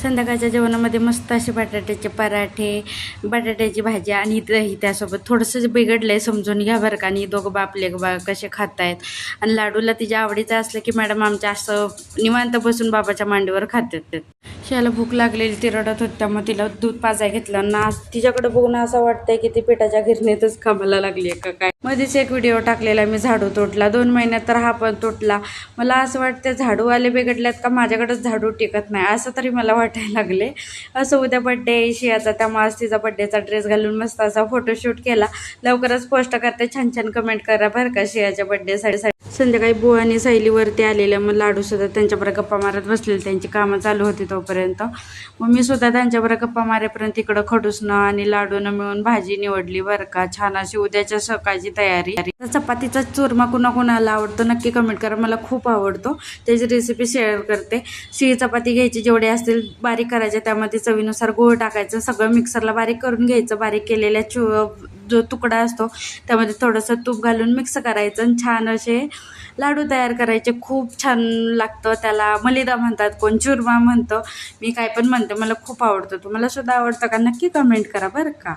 संध्याकाळच्या जेवणामध्ये मस्त असे बटाट्याचे पराठे, बटाट्याची भाजी आणि दही त्यासोबत. थोडंसं बिघडलं आहे समजून घ्या बरं का. आणि दोघं बापले बा कसे खात आहेत. आणि लाडूला तिच्या आवडीचं असलं की मॅडम आमच्या असं निवांत बसून बाबाच्या मांडीवर खातात. शियाला भूक लागलेली, ती रडत होती, त्यामुळे तिला दूध पाजाय घेतलं ना. तिच्याकडे बघून असं वाटतंय की ती पिठाच्या गिरणीतच कामाला लागली आहे का काय. मध्येच एक व्हिडिओ टाकलेला मी झाडू तोडला, 2 महिन्यात तर हा पण तुटला. मला असं वाटतं झाडूवाले बिघडल्यात का माझ्याकडेच झाडू टिकत नाही असं तरी मला वाटायला लागले. असं उद्या बड्डे आहे शियाचा, त्यामुळे आज तिचा बड्डेचा ड्रेस घालून मस्त असा फोटोशूट केला. लवकरच पोस्ट करते, छान छान कमेंट करा बरं का शियाच्या बड्डेसाठी. संध्याकाळी बुवा आणि सायलीवरती आलेल्या, मग लाडूसुद्धा त्यांच्याबरोबर गप्पा मारत बसलेले, त्यांची कामं चालू होती तोपर्यंत. मग मी सुद्धा त्यांच्याबरोबर गप्पा मारेपर्यंत इकडं खडूसनं आणि लाडूनं मिळून भाजी निवडली बरं का. छान अशी उद्याच्या सकाळची तयारी. चपातीचा चुरमा कुणाला आवडतो नक्की कमेंट करा, मला खूप आवडतो. त्याची रेसिपी शेअर करते. शिळी चपाती घ्यायची, जेवढे असतील बारीक करायच्या, त्यामध्ये चवीनुसार गूळ टाकायचं, सगळं मिक्सरला बारीक करून घ्यायचं. बारीक केलेल्या जो तुकडा असतो त्यामध्ये थोडंसं तूप घालून मिक्स करायचं आणि छान असे लाडू तयार करायचे. खूप छान लागतं. त्याला मलिदा म्हणतात, कोण चुरमा म्हणतं, मी काय पण म्हणते. मला खूप आवडतं. तुम्हाला सुद्धा आवडतं का नक्की कमेंट करा बरं का.